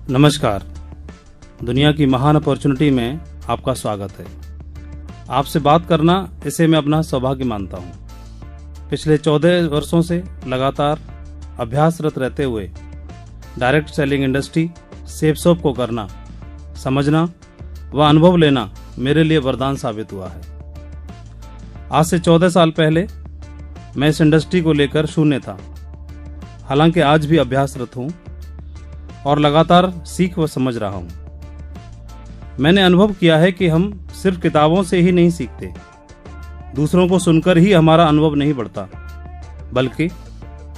नमस्कार। दुनिया की महान अपॉर्चुनिटी में आपका स्वागत है। आपसे बात करना, इसे मैं अपना सौभाग्य मानता हूँ। पिछले 14 वर्षों से लगातार अभ्यासरत रहते हुए डायरेक्ट सेलिंग इंडस्ट्री सेपसॉप को करना, समझना व अनुभव लेना मेरे लिए वरदान साबित हुआ है। आज से 14 साल पहले मैं इस इंडस्ट्री को लेकर शून्य था। हालांकि आज भी अभ्यासरत हूँ और लगातार सीख व समझ रहा हूँ। मैंने अनुभव किया है कि हम सिर्फ किताबों से ही नहीं सीखते, दूसरों को सुनकर ही हमारा अनुभव नहीं बढ़ता, बल्कि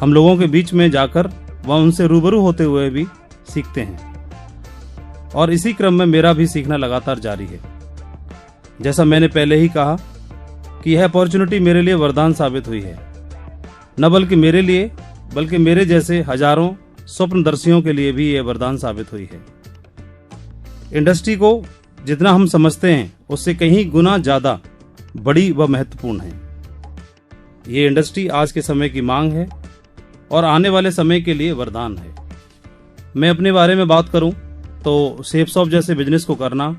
हम लोगों के बीच में जाकर व उनसे रूबरू होते हुए भी सीखते हैं। और इसी क्रम में मेरा भी सीखना लगातार जारी है। जैसा मैंने पहले ही कहा कि यह अपॉर्चुनिटी मेरे लिए वरदान साबित हुई है, न बल्कि मेरे लिए बल्कि मेरे जैसे हजारों स्वप्नदर्शियों के लिए भी यह वरदान साबित हुई है। इंडस्ट्री को जितना हम समझते हैं उससे कहीं गुना ज्यादा बड़ी व महत्वपूर्ण है। ये इंडस्ट्री आज के समय की मांग है और आने वाले समय के लिए वरदान है। मैं अपने बारे में बात करूं तो सेपसॉप जैसे बिजनेस को करना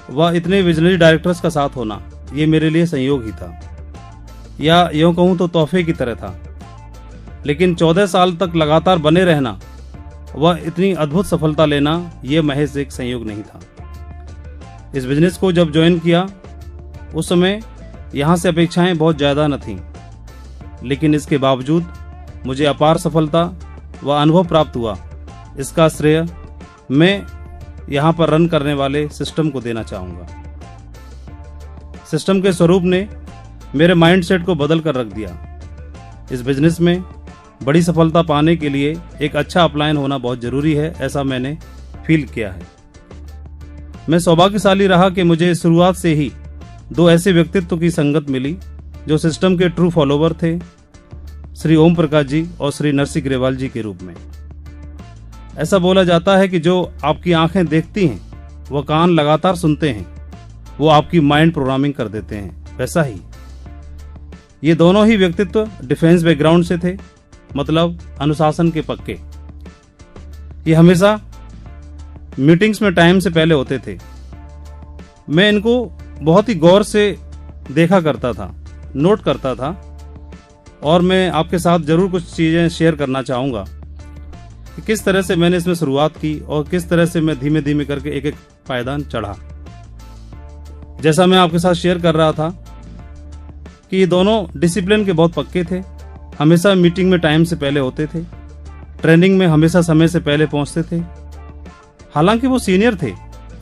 व इतने विजनरी डायरेक्टर्स का साथ होना, ये मेरे लिए संयोग ही था, या यूं कहूं तो तोहफे की तरह था। लेकिन 14 साल तक लगातार बने रहना व इतनी अद्भुत सफलता लेना, यह महज एक संयोग नहीं था। इस बिजनेस को जब ज्वाइन किया उस समय यहां से अपेक्षाएं बहुत ज्यादा न थीं, लेकिन इसके बावजूद मुझे अपार सफलता व अनुभव प्राप्त हुआ। इसका श्रेय मैं यहां पर रन करने वाले सिस्टम को देना चाहूंगा। सिस्टम के स्वरूप ने मेरे माइंडसेट को बदल कर रख दिया। इस बिजनेस में बड़ी सफलता पाने के लिए एक अच्छा अपलाइन होना बहुत जरूरी है, ऐसा मैंने फील किया है। मैं सौभाग्यशाली रहा कि मुझे शुरुआत से ही दो ऐसे व्यक्तित्व की संगत मिली जो सिस्टम के ट्रू फॉलोवर थे, श्री ओम प्रकाश जी और श्री नरसिंह ग्रेवाल जी के रूप में। ऐसा बोला जाता है कि जो आपकी आंखें देखती हैं वह कान लगातार सुनते हैं, वो आपकी माइंड प्रोग्रामिंग कर देते हैं। वैसा ही ये दोनों ही व्यक्तित्व डिफेंस बैकग्राउंड से थे, मतलब अनुशासन के पक्के। ये हमेशा मीटिंग्स में टाइम से पहले होते थे। मैं इनको बहुत ही गौर से देखा करता था, नोट करता था, और मैं आपके साथ जरूर कुछ चीजें शेयर करना चाहूंगा कि किस तरह से मैंने इसमें शुरुआत की और किस तरह से मैं धीमे धीमे करके एक एक पायदान चढ़ा। जैसा मैं आपके साथ शेयर कर रहा था कि ये दोनों डिसिप्लिन के बहुत पक्के थे, हमेशा मीटिंग में टाइम से पहले होते थे, ट्रेनिंग में हमेशा समय से पहले पहुंचते थे। हालांकि वो सीनियर थे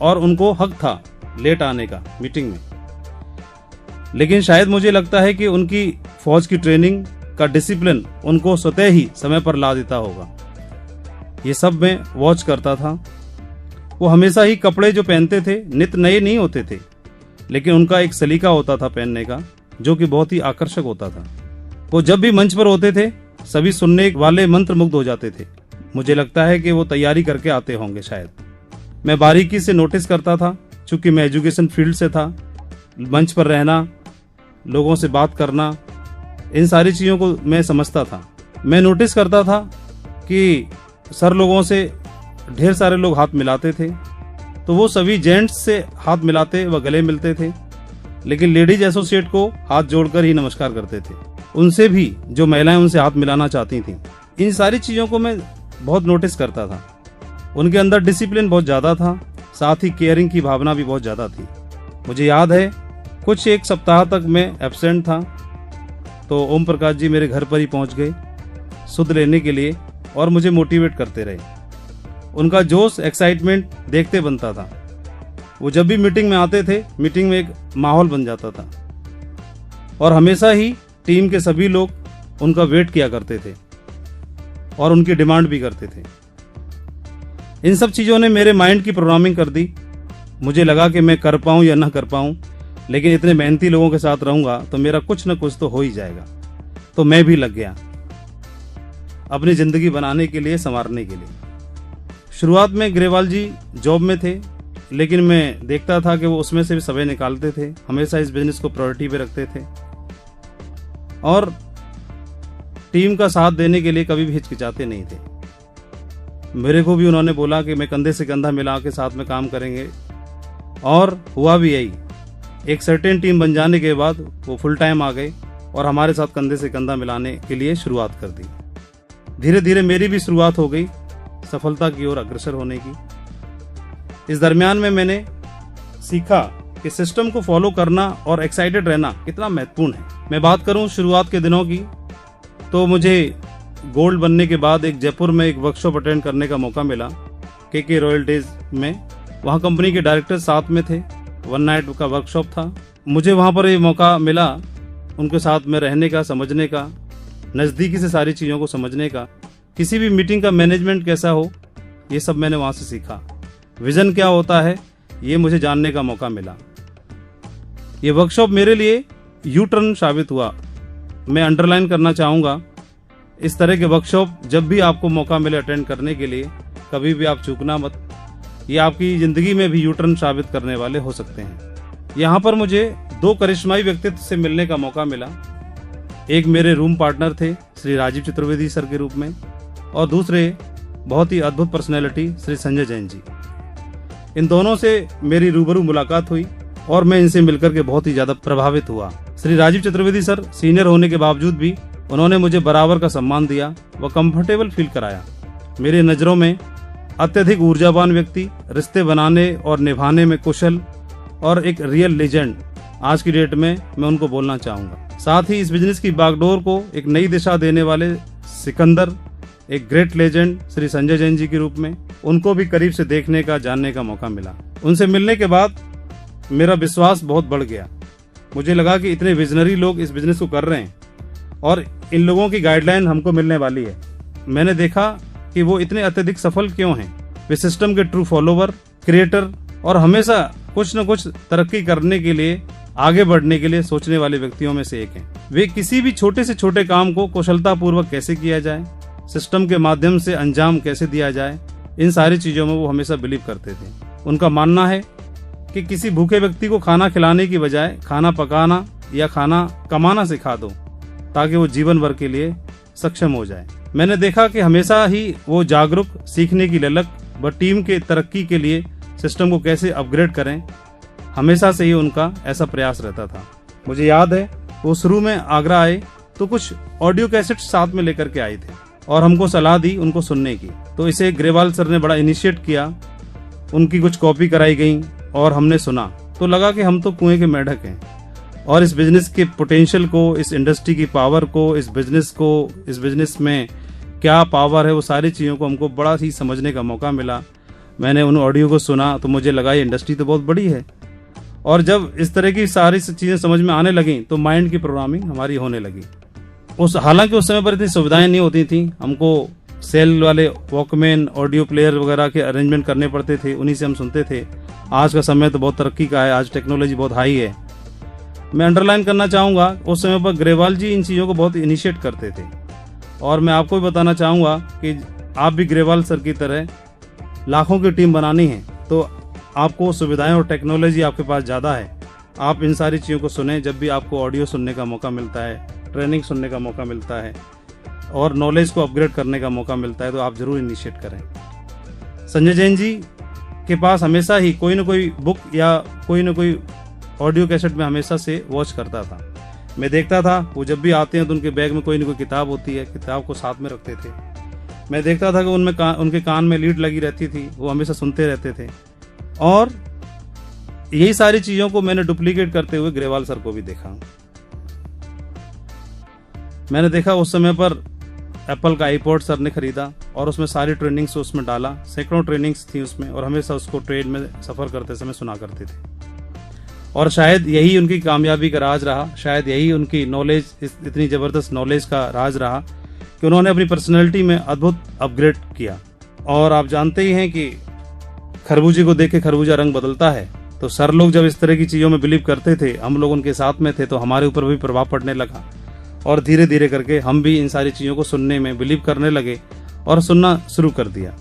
और उनको हक था लेट आने का मीटिंग में, लेकिन शायद मुझे लगता है कि उनकी फौज की ट्रेनिंग का डिसिप्लिन उनको स्वतः ही समय पर ला देता होगा। ये सब मैं वॉच करता था। वो हमेशा ही कपड़े जो पहनते थे नित नए नहीं होते थे, लेकिन उनका एक सलीका होता था पहनने का, जो कि बहुत ही आकर्षक होता था। वो जब भी मंच पर होते थे सभी सुनने वाले मंत्रमुग्ध हो जाते थे। मुझे लगता है कि वो तैयारी करके आते होंगे शायद। मैं बारीकी से नोटिस करता था, चूंकि मैं एजुकेशन फील्ड से था। मंच पर रहना, लोगों से बात करना, इन सारी चीजों को मैं समझता था। मैं नोटिस करता था कि सर लोगों से ढेर सारे लोग हाथ मिलाते थे, तो वो सभी जेंट्स से हाथ मिलाते व गले मिलते थे, लेकिन लेडीज एसोसिएट को हाथ जोड़कर ही नमस्कार करते थे। उनसे भी जो महिलाएं उनसे हाथ मिलाना चाहती थीं। इन सारी चीजों को मैं बहुत नोटिस करता था। उनके अंदर डिसिप्लिन बहुत ज्यादा था, साथ ही केयरिंग की भावना भी बहुत ज्यादा थी। मुझे याद है कुछ एक सप्ताह तक मैं एब्सेंट था, तो ओम प्रकाश जी मेरे घर पर ही पहुंच गए सुध लेने के लिए और मुझे मोटिवेट करते रहे। उनका जोश, एक्साइटमेंट देखते बनता था। वो जब भी मीटिंग में आते थे, मीटिंग में एक माहौल बन जाता था और हमेशा ही टीम के सभी लोग उनका वेट किया करते थे और उनकी डिमांड भी करते थे। इन सब चीजों ने मेरे माइंड की प्रोग्रामिंग कर दी। मुझे लगा कि मैं कर पाऊं या ना कर पाऊं, लेकिन इतने मेहनती लोगों के साथ रहूंगा तो मेरा कुछ न कुछ तो हो ही जाएगा। तो मैं भी लग गया अपनी जिंदगी बनाने के लिए, संवारने के लिए। शुरुआत में ग्रेवाल जी जॉब में थे, लेकिन मैं देखता था कि वो उसमें से भी समय निकालते थे, हमेशा इस बिजनेस को प्रायोरिटी पे रखते थे और टीम का साथ देने के लिए कभी भी हिचकिचाते नहीं थे। मेरे को भी उन्होंने बोला कि मैं कंधे से कंधा मिला के साथ में काम करेंगे, और हुआ भी यही। एक सर्टेन टीम बन जाने के बाद वो फुल टाइम आ गए और हमारे साथ कंधे से कंधा मिलाने के लिए शुरुआत कर दी। धीरे धीरे मेरी भी शुरुआत हो गई सफलता की ओर अग्रसर होने की। इस दरमियान में मैंने सीखा कि सिस्टम को फॉलो करना और एक्साइटेड रहना कितना महत्वपूर्ण है। मैं बात करूं शुरुआत के दिनों की, तो मुझे गोल्ड बनने के बाद एक जयपुर में एक वर्कशॉप अटेंड करने का मौका मिला, के रॉयल डेज में। वहाँ कंपनी के डायरेक्टर साथ में थे, 1 नाइट का वर्कशॉप था। मुझे वहाँ पर ये मौका मिला उनके साथ में रहने का, समझने का, नज़दीकी से सारी चीज़ों को समझने का, किसी भी मीटिंग का मैनेजमेंट कैसा हो, ये सब मैंने वहाँ से सीखा। विज़न क्या होता है ये मुझे जानने का मौका मिला। ये वर्कशॉप मेरे लिए यू टर्न साबित हुआ। मैं अंडरलाइन करना चाहूँगा, इस तरह के वर्कशॉप जब भी आपको मौका मिले अटेंड करने के लिए, कभी भी आप चूकना मत। ये आपकी ज़िंदगी में भी यू टर्न साबित करने वाले हो सकते हैं। यहाँ पर मुझे 2 करिश्माई व्यक्तित्व से मिलने का मौका मिला। एक मेरे रूम पार्टनर थे श्री राजीव चतुर्वेदी सर के रूप में, और दूसरे बहुत ही अद्भुत पर्सनैलिटी श्री संजय जैन जी। इन दोनों से मेरी रूबरू मुलाकात हुई और मैं इनसे मिलकर के बहुत ही ज़्यादा प्रभावित हुआ। श्री राजीव चतुर्वेदी सर सीनियर होने के बावजूद भी उन्होंने मुझे बराबर का सम्मान दिया व कंफर्टेबल फील कराया। मेरी नज़रों में अत्यधिक ऊर्जावान व्यक्ति, रिश्ते बनाने और निभाने में कुशल और एक रियल लेजेंड आज की डेट में मैं उनको बोलना चाहूँगा। साथ ही इस बिजनेस की बागडोर को एक नई दिशा देने वाले सिकंदर, एक ग्रेट लेजेंड श्री संजय जैन जी के रूप में, उनको भी करीब से देखने का, जानने का मौका मिला। उनसे मिलने के बाद मेरा विश्वास बहुत बढ़ गया। मुझे लगा कि इतने विजनरी लोग इस बिजनेस को कर रहे हैं और इन लोगों की गाइडलाइन हमको मिलने वाली है। मैंने देखा कि वो इतने अत्यधिक सफल क्यों हैं। वे सिस्टम के ट्रू फॉलोवर, क्रिएटर और हमेशा कुछ न कुछ तरक्की करने के लिए, आगे बढ़ने के लिए सोचने वाले व्यक्तियों में से एक हैं। वे किसी भी छोटे से छोटे काम को कुशलतापूर्वक कैसे किया जाए, सिस्टम के माध्यम से अंजाम कैसे दिया जाए, इन सारी चीजों में वो हमेशा बिलीव करते थे। उनका मानना है कि किसी भूखे व्यक्ति को खाना खिलाने की बजाय खाना पकाना या खाना कमाना सिखा दो, ताकि वो जीवन भर के लिए सक्षम हो जाए। मैंने देखा कि हमेशा ही वो जागरूक, सीखने की ललक व टीम के तरक्की के लिए सिस्टम को कैसे अपग्रेड करें, हमेशा से ही उनका ऐसा प्रयास रहता था। मुझे याद है वो शुरू में आगरा आए तो कुछ ऑडियो कैसेट साथ में लेकर के आए थे और हमको सलाह दी उनको सुनने की। तो इसे ग्रेवाल सर ने बड़ा इनिशिएट किया, उनकी कुछ कॉपी कराई गई और हमने सुना तो लगा कि हम तो कुएं के मेंढक हैं, और इस बिजनेस के पोटेंशियल को, इस इंडस्ट्री की पावर को, इस बिजनेस में क्या पावर है, वो सारी चीज़ों को हमको बड़ा ही समझने का मौका मिला। मैंने उन ऑडियो को सुना तो मुझे लगा ये इंडस्ट्री तो बहुत बड़ी है, और जब इस तरह की सारी चीज़ें समझ में आने लगी तो माइंड की प्रोग्रामिंग हमारी होने लगी। हालांकि उस समय पर इतनी सुविधाएं नहीं होती थी, हमको सेल वाले वॉकमैन, ऑडियो प्लेयर वगैरह के अरेंजमेंट करने पड़ते थे, उन्हीं से हम सुनते थे। आज का समय तो बहुत तरक्की का है, आज टेक्नोलॉजी बहुत हाई है। मैं अंडरलाइन करना चाहूँगा उस समय पर ग्रेवाल जी इन चीज़ों को बहुत इनिशिएट करते थे, और मैं आपको भी बताना चाहूँगा कि आप भी ग्रेवाल सर की तरह लाखों की टीम बनानी है तो आपको सुविधाएं और टेक्नोलॉजी आपके पास ज़्यादा है। आप इन सारी चीज़ों को सुनें। जब भी आपको ऑडियो सुनने का मौका मिलता है, ट्रेनिंग सुनने का मौका मिलता है और नॉलेज को अपग्रेड करने का मौका मिलता है, तो आप जरूर इनिशिएट करें। संजय जैन जी के पास हमेशा ही कोई ना कोई बुक या कोई ना कोई ऑडियो कैसेट में हमेशा से वॉच करता था। मैं देखता था वो जब भी आते हैं तो उनके बैग में कोई ना कोई किताब होती है, किताब को साथ में रखते थे। मैं देखता था कि उनके कान में लीड लगी रहती थी, वो हमेशा सुनते रहते थे, और यही सारी चीज़ों को मैंने डुप्लीकेट करते हुए ग्रेवाल सर को भी देखा। मैंने देखा उस समय पर एप्पल का आईपॉड सर ने खरीदा और उसमें सारी ट्रेनिंग्स उसमें डाला, सैकड़ों ट्रेनिंग्स थी उसमें, और हमेशा उसको ट्रेन में सफ़र करते समय सुना करते थे। और शायद यही उनकी कामयाबी का राज रहा, शायद यही उनकी नॉलेज, इतनी ज़बरदस्त नॉलेज का राज रहा कि उन्होंने अपनी पर्सनैलिटी में अद्भुत अपग्रेड किया। और आप जानते ही हैं कि खरबूजे को देख के खरबूजा रंग बदलता है, तो सर लोग जब इस तरह की चीज़ों में बिलीव करते थे, हम लोग उनके साथ में थे, तो हमारे ऊपर भी प्रभाव पड़ने लगा, और धीरे धीरे करके हम भी इन सारी चीज़ों को सुनने में बिलीव करने लगे और सुनना शुरू कर दिया।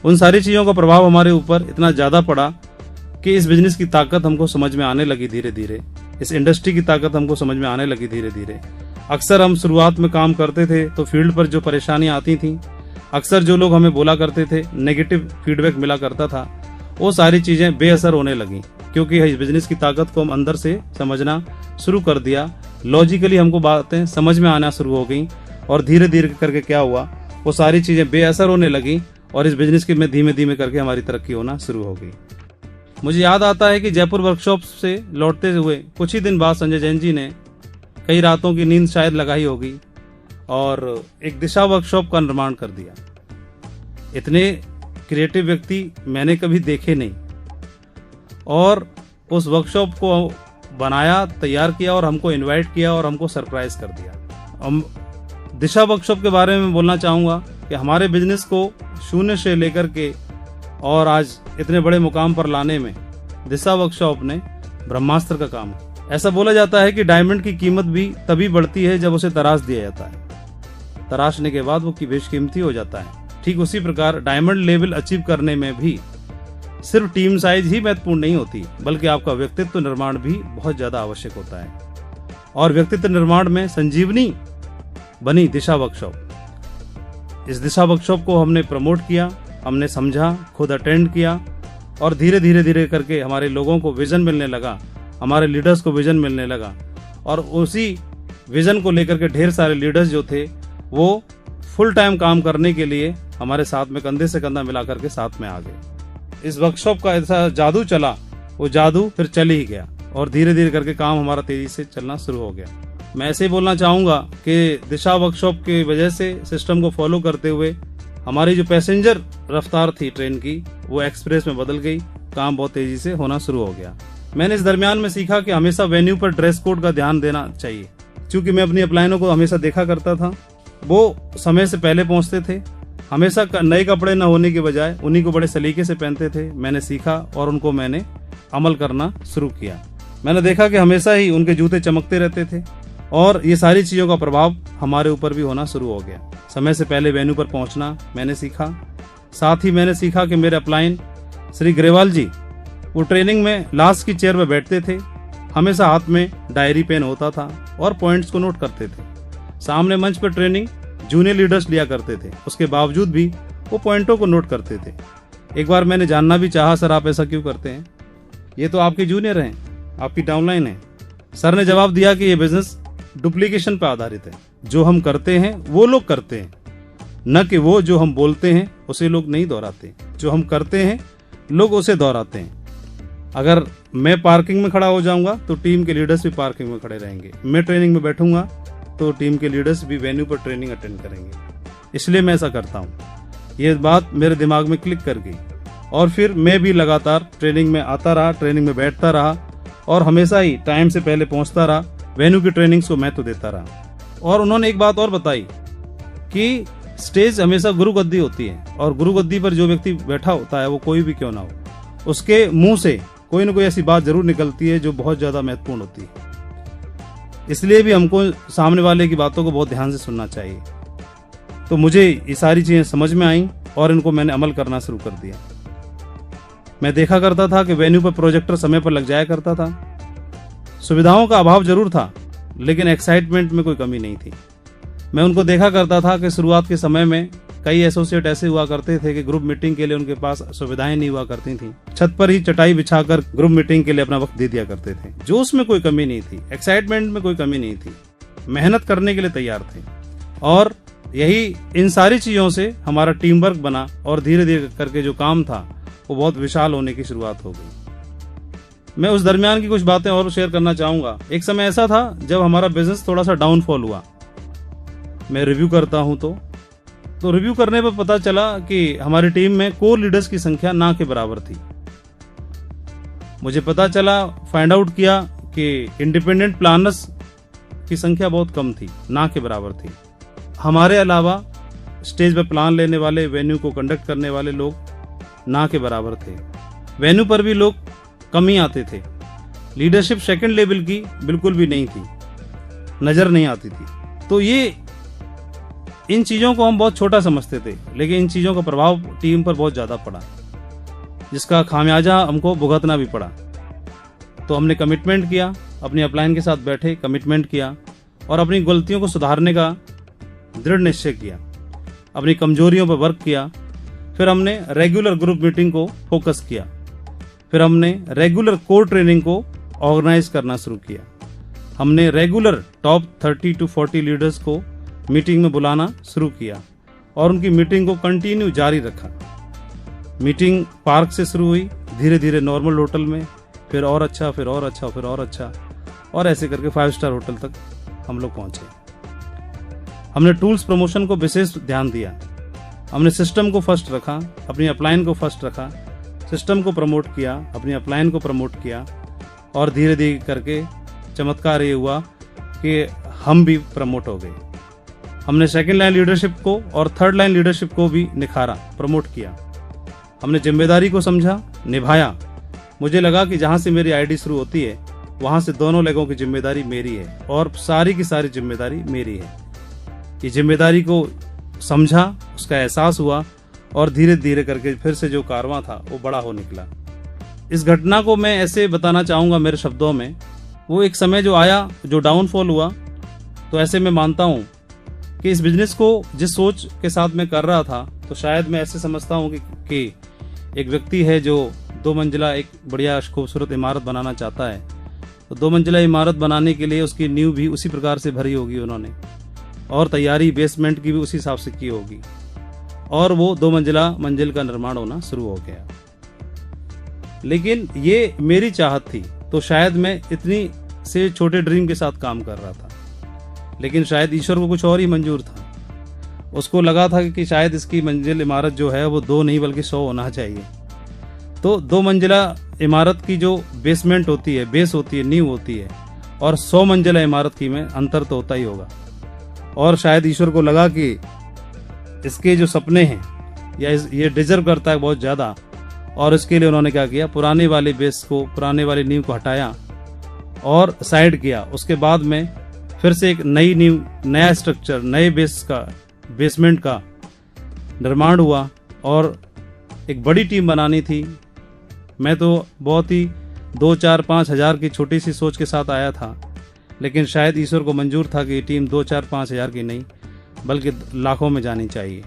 उन सारी चीज़ों का प्रभाव हमारे ऊपर इतना ज़्यादा पड़ा कि इस बिजनेस की ताकत हमको समझ में आने लगी धीरे धीरे, इस इंडस्ट्री की ताकत हमको समझ में आने लगी धीरे धीरे। अक्सर हम शुरुआत में काम करते थे तो फील्ड पर जो परेशानियां आती थी, अक्सर जो लोग हमें बोला करते थे, नेगेटिव फीडबैक मिला करता था, वो सारी चीजें बेअसर होने लगी, क्योंकि इस बिजनेस की ताकत को हम अंदर से समझना शुरू कर दिया। लॉजिकली हमको बातें समझ में आना शुरू हो गई और धीरे धीरे करके क्या हुआ, वो सारी चीजें बेअसर होने लगी और इस बिजनेस की में धीमे धीमे करके हमारी तरक्की होना शुरू हो गई। मुझे याद आता है कि जयपुर वर्कशॉप से लौटते हुए कुछ ही दिन बाद संजय जैन जी ने कई रातों की नींद शायद लगाई होगी और एक दिशा वर्कशॉप का निर्माण कर दिया। इतने क्रिएटिव व्यक्ति मैंने कभी देखे नहीं और उस वर्कशॉप को बनाया, तैयार किया और हमको इनवाइट किया और हमको सरप्राइज कर दिया। हम दिशा वर्कशॉप के बारे में बोलना चाहूँगा कि हमारे बिजनेस को शून्य से लेकर के और आज इतने बड़े मुकाम पर लाने में दिशा वर्कशॉप ने ब्रह्मास्त्र का काम किया। ऐसा बोला जाता है कि डायमंड की कीमत भी तभी बढ़ती है जब उसे तराश दिया जाता है, तराशने के बाद वो बेशकीमती हो जाता है। ठीक उसी प्रकार डायमंड लेवल अचीव करने में भी सिर्फ टीम साइज ही महत्वपूर्ण नहीं होती, बल्कि आपका व्यक्तित्व निर्माण भी बहुत ज्यादा आवश्यक होता है। और व्यक्तित्व निर्माण में संजीवनी बनी दिशा वर्कशॉप। इस दिशा वर्कशॉप को हमने प्रमोट किया, हमने समझा, खुद अटेंड किया और धीरे धीरे धीरे करके हमारे लोगों को विजन मिलने लगा, हमारे लीडर्स को विजन मिलने लगा और उसी विजन को लेकर के ढेर सारे लीडर्स जो थे वो फुल टाइम काम करने के लिए हमारे साथ में कंधे से कंधा मिला करके साथ में आ गए। इस वर्कशॉप का ऐसा जादू चला, वो जादू फिर चल ही गया और धीरे धीरे करके काम हमारा तेजी से चलना शुरू हो गया। मैं ऐसे ही बोलना चाहूंगा कि दिशा वर्कशॉप की वजह से सिस्टम को फॉलो करते हुए हमारी जो पैसेंजर रफ्तार थी ट्रेन की वो एक्सप्रेस में बदल गई, काम बहुत तेजी से होना शुरू हो गया। मैंने इस दरमियान में सीखा कि हमेशा वेन्यू पर ड्रेस कोड का ध्यान देना चाहिए, क्योंकि मैं अपनी अपलाइनों को हमेशा देखा करता था, वो समय से पहले पहुंचते थे, हमेशा नए कपड़े न होने के बजाय उन्हीं को बड़े सलीके से पहनते थे। मैंने सीखा और उनको मैंने अमल करना शुरू किया। मैंने देखा कि हमेशा ही उनके जूते चमकते रहते थे और ये सारी चीजों का प्रभाव हमारे ऊपर भी होना शुरू हो गया। समय से पहले वेन्यू पर पहुंचना मैंने सीखा। साथ ही मैंने सीखा कि मेरे अपलाइन श्री ग्रेवाल जी वो ट्रेनिंग में लास्ट की चेयर पर बैठते थे, हमेशा हाथ में डायरी पेन होता था और पॉइंट्स को नोट करते थे। सामने मंच पर ट्रेनिंग जूनियर लीडर्स लिया करते थे, उसके बावजूद भी वो पॉइंटों को नोट करते थे। एक बार मैंने जानना भी चाहा, सर आप ऐसा क्यों करते हैं, ये तो आपके जूनियर हैं, आपकी डाउनलाइन है। सर ने जवाब दिया कि ये बिजनेस डुप्लीकेशन पर आधारित है, जो हम करते हैं वो लोग करते हैं, न कि वो जो हम बोलते हैं उसे लोग नहीं दोहराते। जो हम करते हैं लोग उसे दोहराते हैं। अगर मैं पार्किंग में खड़ा हो जाऊंगा तो टीम के लीडर्स भी पार्किंग में खड़े रहेंगे, मैं ट्रेनिंग में बैठूंगा तो टीम के लीडर्स भी वेन्यू पर ट्रेनिंग अटेंड करेंगे, इसलिए मैं ऐसा करता हूँ। ये बात मेरे दिमाग में क्लिक कर गई और फिर मैं भी लगातार ट्रेनिंग में आता रहा, ट्रेनिंग में बैठता रहा और हमेशा ही टाइम से पहले पहुंचता रहा, वेन्यू की ट्रेनिंग्स को महत्व देता रहा। और उन्होंने एक बात और बताई कि स्टेज हमेशा गुरु गद्दी होती है और गुरु गद्दी पर जो व्यक्ति बैठा होता है वो कोई भी क्यों ना हो, उसके मुंह से कोई ना कोई ऐसी बात जरूर निकलती है जो बहुत ज्यादा महत्वपूर्ण होती है। इसलिए भी हमको सामने वाले की बातों को बहुत ध्यान से सुनना चाहिए। तो मुझे ये सारी चीजें समझ में आई और इनको मैंने अमल करना शुरू कर दिया। मैं देखा करता था कि वेन्यू पर प्रोजेक्टर समय पर लग जाया करता था। सुविधाओं का अभाव जरूर था, लेकिन एक्साइटमेंट में कोई कमी नहीं थी। मैं उनको देखा करता था कि शुरुआत के समय में कई एसोसिएट ऐसे हुआ करते थे कि ग्रुप मीटिंग के लिए उनके पास सुविधाएं नहीं हुआ करती थी, छत पर ही चटाई बिछाकर ग्रुप मीटिंग के लिए अपना वक्त दे दिया करते थे। जोश में कोई कमी नहीं थी, एक्साइटमेंट में कोई कमी नहीं थी, मेहनत करने के लिए तैयार थे। और यही इन सारी चीजों से हमारा टीम वर्क बना और धीरे धीरे करके जो काम था वो बहुत विशाल होने की शुरुआत हो गई। मैं उस दरमियान की कुछ बातें और शेयर करना चाहूंगा। एक समय ऐसा था जब हमारा बिजनेस थोड़ा सा डाउनफॉल हुआ। मैं रिव्यू करता हूं तो रिव्यू करने पर पता चला कि हमारी टीम में कोर लीडर्स की संख्या ना के बराबर थी। मुझे पता चला, फाइंड आउट किया कि इंडिपेंडेंट प्लानर्स की संख्या बहुत कम थी, ना के बराबर थी। हमारे अलावा स्टेज पर प्लान लेने वाले, वेन्यू को कंडक्ट करने वाले लोग ना के बराबर थे। वेन्यू पर भी लोग कम ही आते थे। लीडरशिप सेकंड लेवल की बिल्कुल भी नहीं थी, नजर नहीं आती थी। तो ये इन चीजों को हम बहुत छोटा समझते थे, लेकिन इन चीजों का प्रभाव टीम पर बहुत ज्यादा पड़ा, जिसका खामियाजा हमको भुगतना भी पड़ा। तो हमने कमिटमेंट किया, अपनी अपलाइन के साथ बैठे, कमिटमेंट किया और अपनी गलतियों को सुधारने का दृढ़ निश्चय किया। अपनी कमजोरियों पर वर्क किया। फिर हमने रेगुलर ग्रुप मीटिंग को फोकस किया। फिर हमने रेगुलर कोर ट्रेनिंग को ऑर्गेनाइज करना शुरू किया। हमने रेगुलर टॉप 30 to 40 लीडर्स को मीटिंग में बुलाना शुरू किया और उनकी मीटिंग को कंटिन्यू जारी रखा। मीटिंग पार्क से शुरू हुई, धीरे धीरे नॉर्मल होटल में, फिर और अच्छा, फिर और अच्छा, फिर और अच्छा, और ऐसे करके 5 स्टार होटल तक हम लोग पहुंचे। हमने टूल्स प्रमोशन को विशेष ध्यान दिया। हमने सिस्टम को फर्स्ट रखा, अपनी अपलाइन को फर्स्ट रखा, सिस्टम को प्रमोट किया, अपनी अपलाइन को प्रमोट किया, और धीरे धीरे करके चमत्कार ये हुआ कि हम भी प्रमोट हो गए। हमने सेकंड लाइन लीडरशिप को और थर्ड लाइन लीडरशिप को भी निखारा, प्रमोट किया। हमने जिम्मेदारी को समझा, निभाया। मुझे लगा कि जहां से मेरी आईडी शुरू होती है वहां से दोनों लेगों की जिम्मेदारी मेरी है और सारी की सारी जिम्मेदारी मेरी है। ये जिम्मेदारी को समझा, उसका एहसास हुआ, और धीरे धीरे करके फिर से जो कारवां था वो बड़ा हो निकला। इस घटना को मैं ऐसे बताना चाहूंगा मेरे शब्दों में, वो एक समय जो आया, जो डाउनफॉल हुआ, तो ऐसे मैं मानता हूं कि इस बिजनेस को जिस सोच के साथ मैं कर रहा था, तो शायद मैं ऐसे समझता हूं कि एक व्यक्ति है जो 2 मंजिला एक बढ़िया खूबसूरत इमारत बनाना चाहता है, तो 2 मंजिला इमारत बनाने के लिए उसकी नींव भी उसी प्रकार से भरी होगी उन्होंने, और तैयारी बेसमेंट की भी उसी हिसाब से की होगी, और वो 2 मंजिल का निर्माण होना शुरू हो गया। लेकिन ये मेरी चाहत थी, तो शायद मैं इतनी से छोटे ड्रीम के साथ काम कर रहा था, लेकिन शायद ईश्वर को कुछ और ही मंजूर था। उसको लगा था कि शायद इसकी मंजिल इमारत जो है वो 2 नहीं बल्कि 100 होना चाहिए। तो 2 मंजिला इमारत की जो बेसमेंट होती है, बेस होती है, नींव होती है, और 100 मंजिला इमारत की में अंतर तो होता ही होगा। और शायद ईश्वर को लगा कि इसके जो सपने हैं या ये डिजर्व करता है बहुत ज्यादा, और इसके लिए उन्होंने क्या किया, पुराने वाले बेस को, पुराने वाली नींव को हटाया और साइड किया। उसके बाद में फिर से एक नई नींव, नया स्ट्रक्चर, नए बेसमेंट का निर्माण हुआ, और एक बड़ी टीम बनानी थी। मैं तो बहुत ही 2, 4, 5 हजार की छोटी सी सोच के साथ आया था, लेकिन शायद ईश्वर को मंजूर था कि ये टीम 2, 4, 5 हजार की नहीं बल्कि लाखों में जानी चाहिए,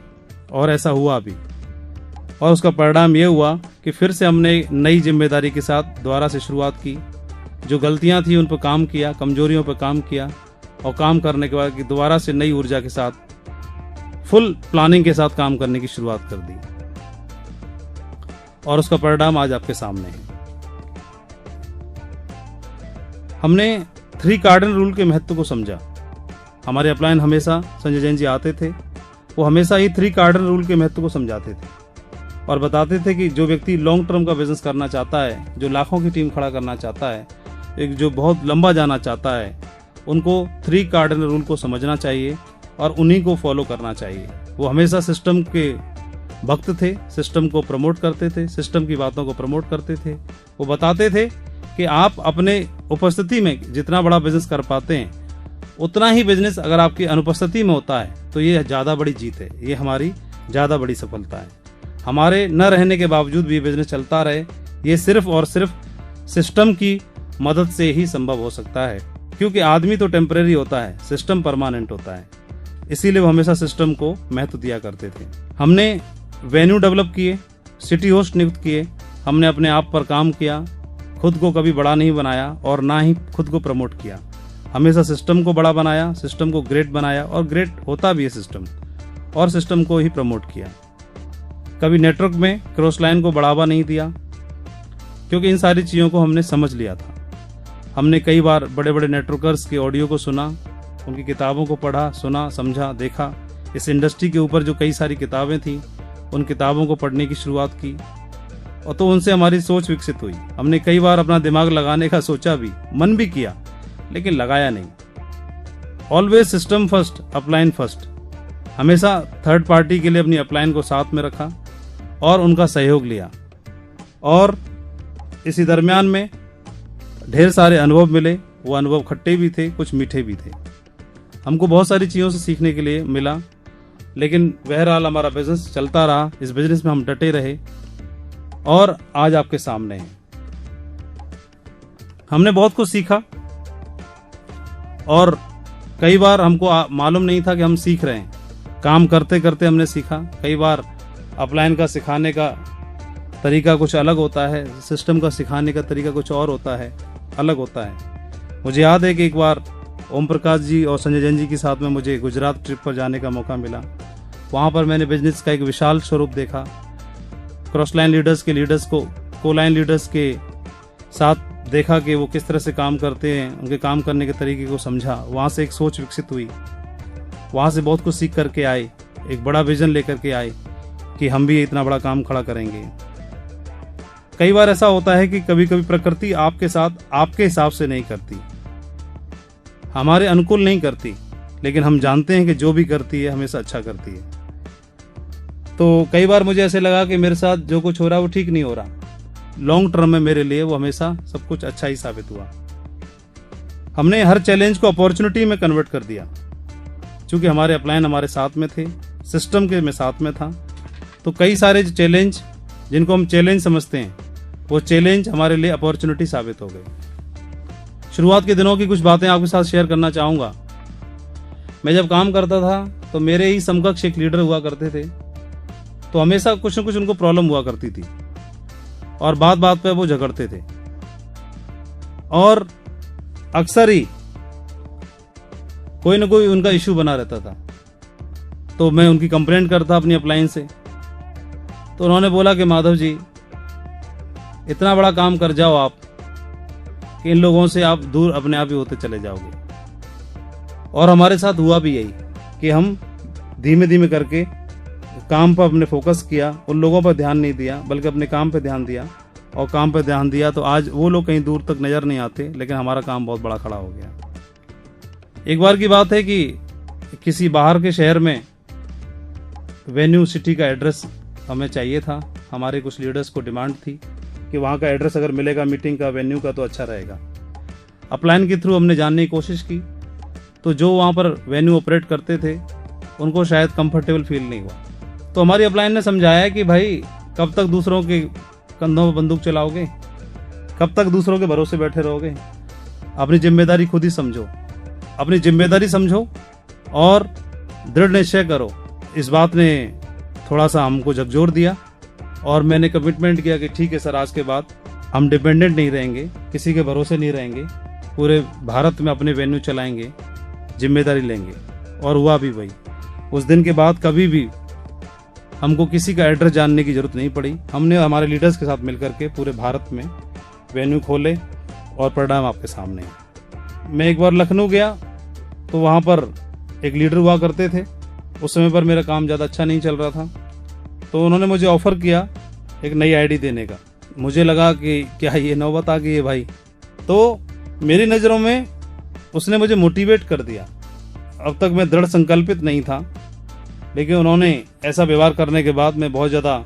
और ऐसा हुआ भी। और उसका परिणाम ये हुआ कि फिर से हमने नई जिम्मेदारी के साथ दोबारा से शुरुआत की। जो गलतियां थी उन पर काम किया, कमजोरियों पर काम किया, और काम करने के बाद दोबारा से नई ऊर्जा के साथ, फुल प्लानिंग के साथ काम करने की शुरुआत कर दी, और उसका परिणाम आज आपके सामने है। हमने 3 कार्डिनल रूल के महत्व को समझा। हमारे अपलाइन हमेशा, संजय जैन जी आते थे, वो हमेशा ही 3 कार्डिनल रूल के महत्व को समझाते थे और बताते थे कि जो व्यक्ति लॉन्ग टर्म का बिजनेस करना चाहता है, जो लाखों की टीम खड़ा करना चाहता है, एक जो बहुत लंबा जाना चाहता है, उनको 3 कार्डिनल रूल को समझना चाहिए और उन्हीं को फॉलो करना चाहिए। वो हमेशा सिस्टम के भक्त थे, सिस्टम को प्रमोट करते थे, सिस्टम की बातों को प्रमोट करते थे। वो बताते थे कि आप अपने उपस्थिति में जितना बड़ा बिजनेस कर पाते हैं, उतना ही बिजनेस अगर आपकी अनुपस्थिति में होता है तो ये ज्यादा बड़ी जीत है, ये हमारी ज्यादा बड़ी सफलता है। हमारे न रहने के बावजूद भी बिजनेस चलता रहे, ये सिर्फ और सिर्फ सिस्टम की मदद से ही संभव हो सकता है, क्योंकि आदमी तो टेम्परेरी होता है, सिस्टम परमानेंट होता है। इसीलिए वो हमेशा सिस्टम को महत्व दिया करते थे। हमने वेन्यू डेवलप किए, सिटी होस्ट नियुक्त किए, हमने अपने आप पर काम किया, खुद को कभी बड़ा नहीं बनाया और ना ही खुद को प्रमोट किया। हमेशा सिस्टम को बड़ा बनाया, सिस्टम को ग्रेट बनाया, और ग्रेट होता भी है सिस्टम, और सिस्टम को ही प्रमोट किया। कभी नेटवर्क में क्रॉस लाइन को बढ़ावा नहीं दिया, क्योंकि इन सारी चीज़ों को हमने समझ लिया था। हमने कई बार बड़े बड़े नेटवर्कर्स के ऑडियो को सुना, उनकी किताबों को पढ़ा, सुना, समझा, देखा। इस इंडस्ट्री के ऊपर जो कई सारी किताबें थी, उन किताबों को पढ़ने की शुरुआत की, और तो उनसे हमारी सोच विकसित हुई। हमने कई बार अपना दिमाग लगाने का सोचा भी, मन भी किया, लेकिन लगाया नहीं। Always system first, upline first. हमेशा थर्ड पार्टी के लिए अपनी अपलाइन को साथ में रखा और उनका सहयोग लिया, और इसी दरमियान में ढेर सारे अनुभव मिले। वो अनुभव खट्टे भी थे, कुछ मीठे भी थे। हमको बहुत सारी चीज़ों से सीखने के लिए मिला, लेकिन बहरहाल हमारा बिजनेस चलता रहा। इस बिजनेस में हम डटे रहे और आज आपके सामने हैं। हमने बहुत कुछ सीखा, और कई बार हमको मालूम नहीं था कि हम सीख रहे हैं। काम करते करते हमने सीखा। कई बार अपलाइन का सिखाने का तरीका कुछ अलग होता है, सिस्टम का सिखाने का तरीका कुछ और होता है, अलग होता है। मुझे याद है कि एक बार ओम प्रकाश जी और संजय जैन जी के साथ में मुझे गुजरात ट्रिप पर जाने का मौका मिला। वहाँ पर मैंने बिजनेस का एक विशाल स्वरूप देखा। क्रॉस लाइन लीडर्स को को लाइन लीडर्स के साथ देखा कि वो किस तरह से काम करते हैं, उनके काम करने के तरीके को समझा। वहाँ से एक सोच विकसित हुई, वहाँ से बहुत कुछ सीख करके आए, एक बड़ा विजन लेकर के आए कि हम भी इतना बड़ा काम खड़ा करेंगे। कई बार ऐसा होता है कि कभी कभी प्रकृति आपके साथ आपके हिसाब से नहीं करती, हमारे अनुकूल नहीं करती, लेकिन हम जानते हैं कि जो भी करती है हमेशा अच्छा करती है। तो कई बार मुझे ऐसे लगा कि मेरे साथ जो कुछ हो रहा है वो ठीक नहीं हो रहा। लॉन्ग टर्म में मेरे लिए वो हमेशा सब कुछ अच्छा ही साबित हुआ। हमने हर चैलेंज को अपॉर्चुनिटी में कन्वर्ट कर दिया। चूंकि हमारे अपलाइन हमारे साथ में थे, सिस्टम के में साथ में था, तो कई सारे चैलेंज जिनको हम चैलेंज समझते हैं वो चैलेंज हमारे लिए अपॉर्चुनिटी साबित हो गए। शुरुआत के दिनों की कुछ बातें आपके साथ शेयर करना चाहूंगा। मैं जब काम करता था तो मेरे ही समकक्ष एक लीडर हुआ करते थे, तो हमेशा कुछ न कुछ उनको प्रॉब्लम हुआ करती थी और बात बात पे वो झगड़ते थे और अक्सर ही कोई न कोई उनका इश्यू बना रहता था। तो मैं उनकी कंप्लेंट करता अपनी अपलाइन से। तो उन्होंने बोला कि माधव जी, इतना बड़ा काम कर जाओ आप कि इन लोगों से आप दूर अपने आप ही होते चले जाओगे। और हमारे साथ हुआ भी यही कि हम धीमे धीमे करके काम पर अपने फोकस किया, उन लोगों पर ध्यान नहीं दिया बल्कि अपने काम पर ध्यान दिया, और काम पर ध्यान दिया तो आज वो लोग कहीं दूर तक नजर नहीं आते, लेकिन हमारा काम बहुत बड़ा खड़ा हो गया। एक बार की बात है कि किसी बाहर के शहर में वेन्यू सिटी का एड्रेस हमें चाहिए था। हमारे कुछ लीडर्स को डिमांड थी कि वहाँ का एड्रेस अगर मिलेगा मीटिंग का, वेन्यू का, तो अच्छा रहेगा। अपलाइन के थ्रू हमने जानने की कोशिश की, तो जो वहाँ पर वेन्यू ऑपरेट करते थे उनको शायद कंफर्टेबल फील नहीं हुआ। तो हमारी अपलाइन ने समझाया कि भाई कब तक दूसरों के कंधों पर बंदूक चलाओगे, कब तक दूसरों के भरोसे बैठे रहोगे। अपनी जिम्मेदारी खुद ही समझो, अपनी जिम्मेदारी समझो और दृढ़ निश्चय करो। इस बात ने थोड़ा सा हमको झकझोर दिया और मैंने कमिटमेंट किया कि ठीक है सर, आज के बाद हम डिपेंडेंट नहीं रहेंगे, किसी के भरोसे नहीं रहेंगे, पूरे भारत में अपने वेन्यू चलाएंगे, जिम्मेदारी लेंगे। और हुआ भी वही। उस दिन के बाद कभी भी हमको किसी का एड्रेस जानने की जरूरत नहीं पड़ी। हमने हमारे लीडर्स के साथ मिलकर के पूरे भारत में वेन्यू खोले और परिणाम आपके सामने है। मैं एक बार लखनऊ गया तो वहाँ पर एक लीडर हुआ करते थे। उस समय पर मेरा काम ज़्यादा अच्छा नहीं चल रहा था, तो उन्होंने मुझे ऑफर किया एक नई आईडी देने का। मुझे लगा कि क्या ये नौबत आ गई है भाई। तो मेरी नज़रों में उसने मुझे मोटिवेट कर दिया। अब तक मैं दृढ़ संकल्पित नहीं था, लेकिन उन्होंने ऐसा व्यवहार करने के बाद मैं बहुत ज़्यादा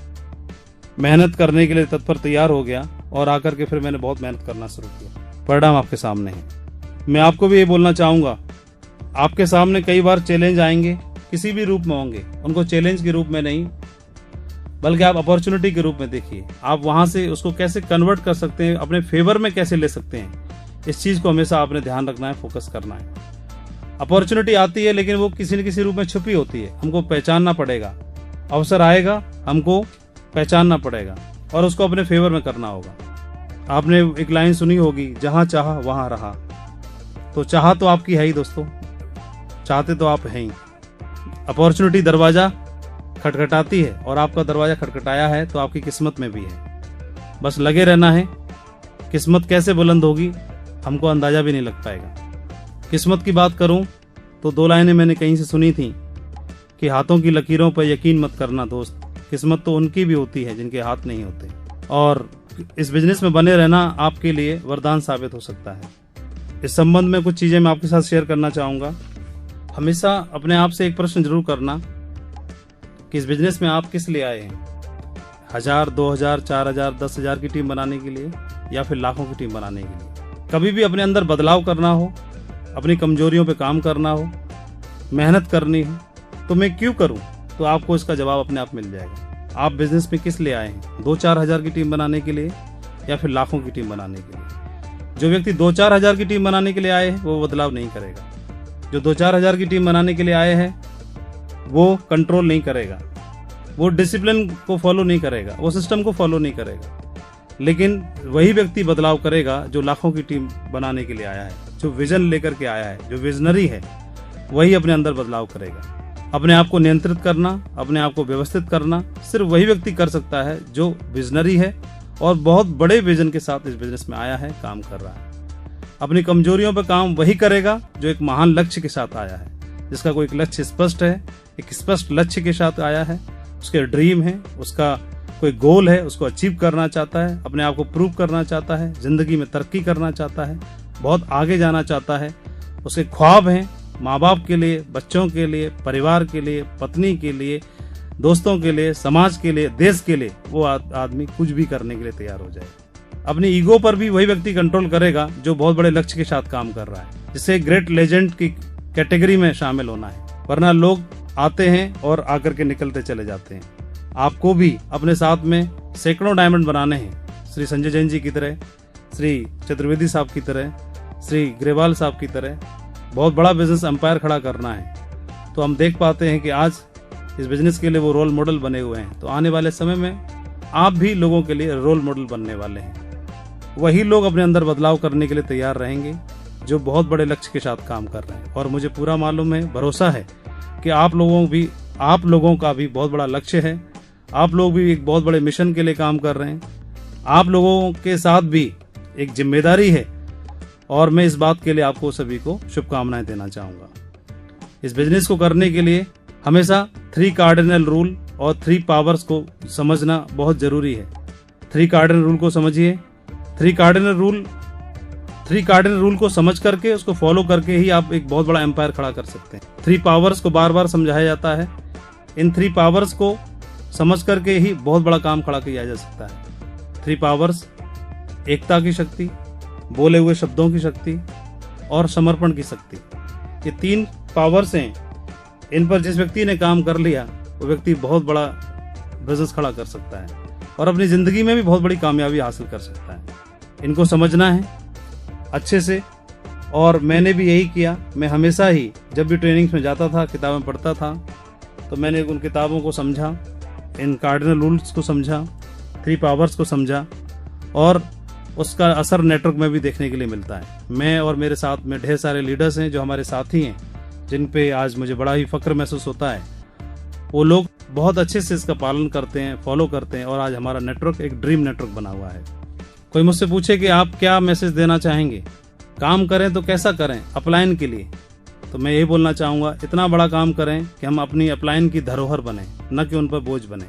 मेहनत करने के लिए तत्पर तैयार हो गया और आकर के फिर मैंने बहुत मेहनत करना शुरू किया। परिणाम आपके सामने है। मैं आपको भी ये बोलना चाहूँगा, आपके सामने कई बार चैलेंज आएंगे, किसी भी रूप में होंगे। उनको चैलेंज के रूप में नहीं बल्कि आप अपॉर्चुनिटी के रूप में देखिए। आप वहाँ से उसको कैसे कन्वर्ट कर सकते हैं, अपने फेवर में कैसे ले सकते हैं, इस चीज़ को हमेशा आपने ध्यान रखना है, फोकस करना है। अपॉर्चुनिटी आती है लेकिन वो किसी न किसी रूप में छुपी होती है, हमको पहचानना पड़ेगा। अवसर आएगा, हमको पहचानना पड़ेगा और उसको अपने फेवर में करना होगा। आपने एक लाइन सुनी होगी, जहां चाहा वहां रहा। तो चाह तो आपकी है ही दोस्तों, चाहते तो आप हैं ही। अपॉर्चुनिटी दरवाजा खटखटाती है और आपका दरवाजा खटखटाया है तो आपकी किस्मत में भी है। बस लगे रहना है। किस्मत कैसे बुलंद होगी हमको अंदाजा भी नहीं लग पाएगा। किस्मत की बात करूं तो 2 लाइनें मैंने कहीं से सुनी थी कि हाथों की लकीरों पर यकीन मत करना दोस्त, किस्मत तो उनकी भी होती है जिनके हाथ नहीं होते। और इस बिजनेस में बने रहना आपके लिए वरदान साबित हो सकता है। इस संबंध में कुछ चीजें मैं आपके साथ शेयर करना चाहूंगा। हमेशा अपने आप से एक प्रश्न जरूर करना कि इस बिजनेस में आप किस लिए आए हैं। 1000, 2000, 4000, 10,000 की टीम बनाने के लिए या फिर लाखों की टीम बनाने के लिए। कभी भी अपने अंदर बदलाव करना हो, अपनी कमजोरियों पे काम करना हो, मेहनत करनी हो, तो मैं क्यों करूं, तो आपको इसका जवाब अपने आप मिल जाएगा। आप बिजनेस में किस लिए आए हैं, 2-4 हज़ार की टीम बनाने के लिए या फिर लाखों की टीम बनाने के लिए। जो व्यक्ति 2-4 हज़ार की टीम बनाने के लिए आए हैं वो बदलाव नहीं करेगा। जो 2-4 हज़ार की टीम बनाने के लिए आए हैं वो कंट्रोल नहीं करेगा, वो डिसिप्लिन को फॉलो नहीं करेगा, वो सिस्टम को फॉलो नहीं करेगा। लेकिन वही व्यक्ति बदलाव करेगा जो लाखों की टीम बनाने के लिए आया है, जो विजन लेकर के आया है, जो विजनरी है, वही अपने अंदर बदलाव करेगा। अपने आप को नियंत्रित करना, अपने आप को व्यवस्थित करना सिर्फ वही व्यक्ति कर सकता है जो विजनरी है और बहुत बड़े विजन के साथ इस बिजनेस में आया है, काम कर रहा है। अपनी कमजोरियों पर काम वही करेगा जो एक महान लक्ष्य के साथ आया है, जिसका कोई एक लक्ष्य स्पष्ट है, एक स्पष्ट लक्ष्य के साथ आया है, उसके ड्रीम है, उसका कोई गोल है, उसको अचीव करना चाहता है, अपने आप को प्रूव करना चाहता है, जिंदगी में तरक्की करना चाहता है, बहुत आगे जाना चाहता है। उसके ख्वाब हैं माँ बाप के लिए, बच्चों के लिए, परिवार के लिए, पत्नी के लिए, दोस्तों के लिए, समाज के लिए, देश के लिए। वो आदमी कुछ भी करने के लिए तैयार हो जाएगा। अपनी ईगो पर भी वही व्यक्ति कंट्रोल करेगा जो बहुत बड़े लक्ष्य के साथ काम कर रहा है, जिसे ग्रेट लेजेंड की कैटेगरी में शामिल होना है। वरना लोग आते हैं और आकर के निकलते चले जाते हैं। आपको भी अपने साथ में सैकड़ों डायमंड बनाने हैं, श्री संजय जैन जी की तरह, श्री चतुर्वेदी साहब की तरह, श्री ग्रेवाल साहब की तरह बहुत बड़ा बिजनेस एम्पायर खड़ा करना है। तो हम देख पाते हैं कि आज इस बिजनेस के लिए वो रोल मॉडल बने हुए हैं। तो आने वाले समय में आप भी लोगों के लिए रोल मॉडल बनने वाले हैं। वही लोग अपने अंदर बदलाव करने के लिए तैयार रहेंगे जो बहुत बड़े लक्ष्य के साथ काम कर रहे हैं। और मुझे पूरा मालूम है, भरोसा है कि आप लोगों का भी बहुत बड़ा लक्ष्य है, आप लोग भी एक बहुत बड़े मिशन के लिए काम कर रहे हैं। आप लोगों के साथ भी एक जिम्मेदारी है और मैं इस बात के लिए आपको सभी को शुभकामनाएं देना चाहूंगा। इस बिजनेस को करने के लिए हमेशा 3 कार्डिनल रूल और 3 पावर्स को समझना बहुत जरूरी है। 3 कार्डिनल रूल को समझिए। 3 कार्डिनल रूल को समझ करके उसको फॉलो करके ही आप एक बहुत बड़ा एम्पायर खड़ा कर सकते हैं। 3 पावर्स को बार बार समझाया जाता है। इन 3 पावर्स को समझ करके ही बहुत बड़ा काम खड़ा किया जा सकता है। 3 पावर्स: एकता की शक्ति, बोले हुए शब्दों की शक्ति और समर्पण की शक्ति। ये 3 पावर्स हैं, इन पर जिस व्यक्ति ने काम कर लिया वो व्यक्ति बहुत बड़ा बिजनेस खड़ा कर सकता है और अपनी जिंदगी में भी बहुत बड़ी कामयाबी हासिल कर सकता है। इनको समझना है अच्छे से, और मैंने भी यही किया। मैं हमेशा ही जब भी ट्रेनिंग्स में जाता था, किताबें पढ़ता था, तो मैंने उन किताबों को समझा, इन कार्डिनल रूल्स को समझा, 3 पावर्स को समझा, और उसका असर नेटवर्क में भी देखने के लिए मिलता है। मैं और मेरे साथ में ढेर सारे लीडर्स हैं जो हमारे साथी हैं, जिन पे आज मुझे बड़ा ही फक्र महसूस होता है। वो लोग बहुत अच्छे से इसका पालन करते हैं, फॉलो करते हैं, और आज हमारा नेटवर्क एक ड्रीम नेटवर्क बना हुआ है। कोई मुझसे पूछे कि आप क्या मैसेज देना चाहेंगे, काम करें तो कैसा करें अपलाइन के लिए, तो मैं यही बोलना चाहूँगा, इतना बड़ा काम करें कि हम अपनी अपलाइन की धरोहर बने, न कि उन पर बोझ बने।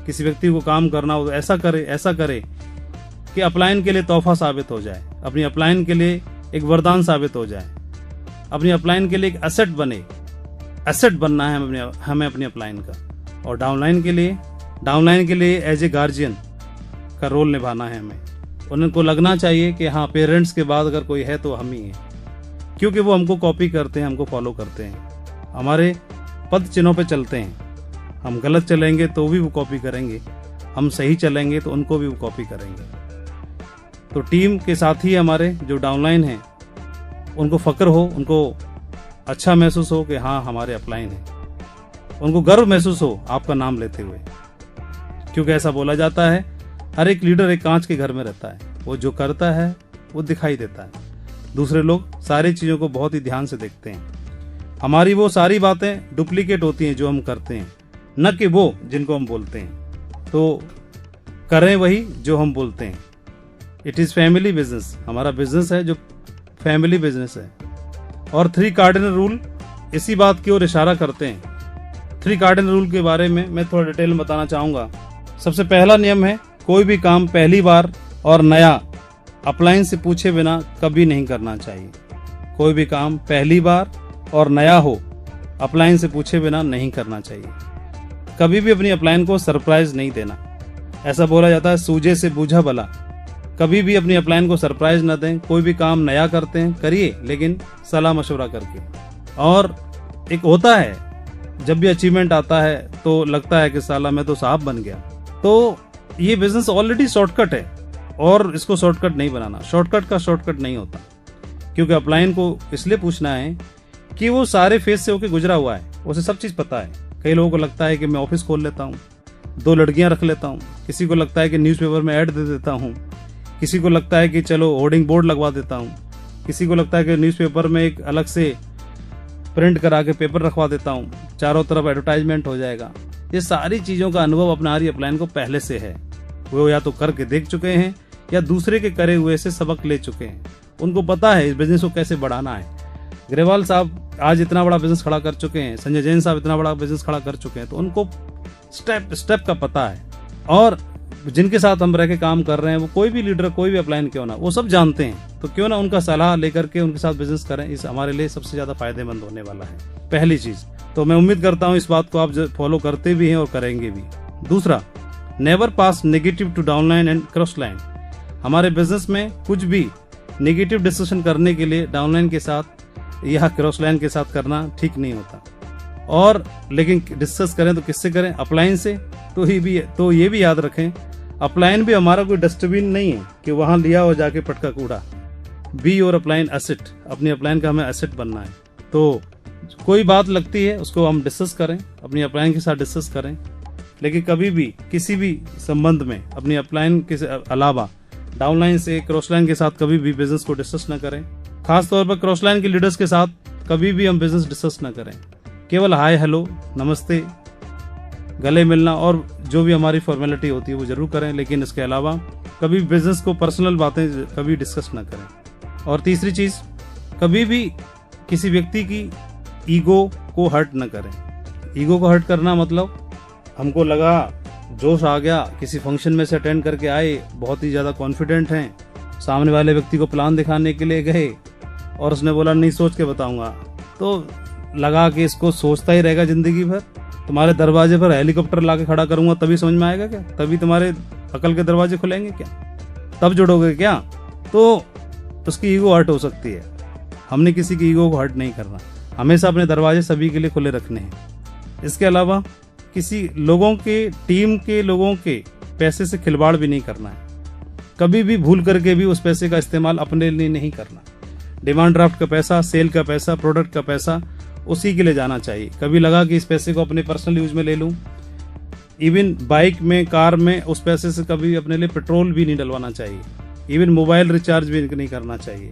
किसी व्यक्ति को काम करना हो तो ऐसा करे कि अपलाइन के लिए तोहफा साबित हो जाए, अपनी अपलाइन के लिए एक वरदान साबित हो जाए, अपनी अपलाइन के लिए एक एसेट बनना है हमें अपनी अपलाइन का। और डाउनलाइन के लिए एज ए गार्जियन का रोल निभाना है हमें। उनको लगना चाहिए कि हाँ, पेरेंट्स के बाद अगर कोई है तो हम ही हैं, क्योंकि वो हमको कॉपी करते हैं, हमको फॉलो करते हैं, हमारे पद चिन्हों पे चलते हैं। हम गलत चलेंगे तो भी वो कॉपी करेंगे, हम सही चलेंगे तो उनको भी वो कॉपी करेंगे। तो टीम के साथी हमारे जो डाउनलाइन हैं, उनको फक्र हो, उनको अच्छा महसूस हो कि हाँ, हमारे अपलाइन है, उनको गर्व महसूस हो आपका नाम लेते हुए। क्योंकि ऐसा बोला जाता है, हर एक लीडर एक कांच के घर में रहता है, वो जो करता है वो दिखाई देता है, दूसरे लोग सारी चीज़ों को बहुत ही ध्यान से देखते हैं। हमारी वो सारी बातें डुप्लीकेट होती हैं जो हम करते हैं, न कि वो जिनको हम बोलते हैं। तो करें वही जो हम बोलते हैं। इट इज़ फैमिली बिजनेस, हमारा बिजनेस है जो फैमिली बिजनेस है। और 3 कार्डिनल रूल इसी बात की ओर इशारा करते हैं। 3 कार्डिनल रूल के बारे में मैं थोड़ा डिटेल में बताना चाहूँगा। सबसे पहला नियम है, कोई भी काम पहली बार और नया अपलाइन से पूछे बिना कभी नहीं करना चाहिए। कोई भी काम पहली बार और नया हो, अपलाइन से पूछे बिना नहीं करना चाहिए। कभी भी अपनी अपलाइन को सरप्राइज नहीं देना। ऐसा बोला जाता है, सूझे से बूझा भला। कभी भी अपनी अपलाइन को सरप्राइज न दें। कोई भी काम नया करते हैं, करिए, लेकिन सलाह मशवरा करके। और एक होता है, जब भी अचीवमेंट आता है तो लगता है कि साला मैं तो साहब बन गया। तो ये बिजनेस ऑलरेडी शॉर्टकट है और इसको शॉर्टकट नहीं बनाना। शॉर्टकट का शॉर्टकट नहीं होता, क्योंकि अपलाइन को इसलिए पूछना है कि वो सारे फेज से होकर गुजरा हुआ है, उसे सब चीज पता है। कई लोगों को लगता है कि मैं ऑफिस खोल लेता हूँ, 2 लड़कियां रख लेता हूँ, किसी को लगता है कि न्यूज़पेपर में ऐड दे देता हूँ, किसी को लगता है कि चलो होर्डिंग बोर्ड लगवा देता हूँ, किसी को लगता है कि न्यूज़पेपर में एक अलग से प्रिंट करा के पेपर रखवा देता हूँ, चारों तरफ एडवर्टाइजमेंट हो जाएगा। ये सारी चीज़ों का अनुभव अपना आर्य अपलाइन को पहले से है। वो या तो करके देख चुके हैं या दूसरे के करे हुए से सबक ले चुके हैं। उनको पता है इस बिजनेस को कैसे बढ़ाना है। ग्रेवाल साहब आज इतना बड़ा बिजनेस खड़ा कर चुके हैं, संजय जैन साहब इतना बड़ा बिजनेस खड़ा कर चुके हैं, तो उनको स्टेप स्टेप का पता है। और जिनके साथ हम रह के काम कर रहे हैं, वो कोई भी लीडर, कोई भी अपलाइन क्यों ना, वो सब जानते हैं। तो क्यों ना उनका सलाह लेकर के उनके साथ बिजनेस करें, इस हमारे लिए सबसे ज्यादा फायदेमंद होने वाला है। पहली चीज तो मैं उम्मीद करता हूं इस बात को आप फॉलो करते भी हैं और करेंगे भी। दूसरा, never pass negative to downline and cross line. हमारे बिजनेस में कुछ भी नेगेटिव डिस्कशन करने के लिए डाउनलाइन के साथ या क्रॉस लाइन के साथ करना ठीक नहीं होता। और लेकिन डिस्कस करें तो किससे करें? अपलाइन से। तो ये भी याद रखें, अपलाइन भी हमारा कोई डस्टबिन नहीं है कि वहां लिया और जाके पटका कूड़ा। बी और अपलाइन एसेट, अपनी अपलाइन का हमें एसेट बनना है। तो कोई बात लगती है उसको हम डिस्कस करें, अपनी अपलाइन के साथ डिस्कस करें, लेकिन कभी भी किसी भी संबंध में अपनी अपलाइन के अलावा डाउनलाइन से, क्रॉस लाइन के साथ कभी भी बिजनेस को डिस्कस न करें। खासतौर पर क्रॉस लाइन के लीडर्स के साथ कभी भी हम बिजनेस डिस्कस न करें। केवल हाय, हेलो, नमस्ते, गले मिलना और जो भी हमारी फॉर्मेलिटी होती है वो जरूर करें, लेकिन इसके अलावा कभी बिजनेस को पर्सनल बातें कभी डिस्कस न करें। और तीसरी चीज, कभी भी किसी व्यक्ति की ईगो को हर्ट न करें। ईगो को हर्ट करना मतलब हमको लगा, जोश आ गया, किसी फंक्शन में से अटेंड करके आए, बहुत ही ज्यादा कॉन्फिडेंट हैं, सामने वाले व्यक्ति को प्लान दिखाने के लिए गए और उसने बोला नहीं सोच के बताऊंगा, तो लगा कि इसको सोचता ही रहेगा जिंदगी भर। तुम्हारे दरवाजे पर हेलीकॉप्टर लाके खड़ा करूंगा तभी समझ में आएगा क्या? तभी तुम्हारे अकल के दरवाजे खुलेंगे क्या? तब जुड़ोगे क्या? तो उसकी ईगो हर्ट हो सकती है। हमने किसी की ईगो को हर्ट नहीं करना, हमेशा अपने दरवाजे सभी के लिए खुले रखने हैं। इसके अलावा किसी लोगों के, टीम के लोगों के पैसे से खिलवाड़ भी नहीं करना है। कभी भी भूल करके भी उस पैसे का इस्तेमाल अपने लिए नहीं करना। डिमांड ड्राफ्ट का पैसा, सेल का पैसा, प्रोडक्ट का पैसा उसी के लिए जाना चाहिए। कभी लगा कि इस पैसे को अपने पर्सनल यूज में ले लूं, इवन बाइक में, कार में उस पैसे से कभी अपने लिए पेट्रोल भी नहीं डलवाना चाहिए। इवन मोबाइल रिचार्ज भी नहीं करना चाहिए।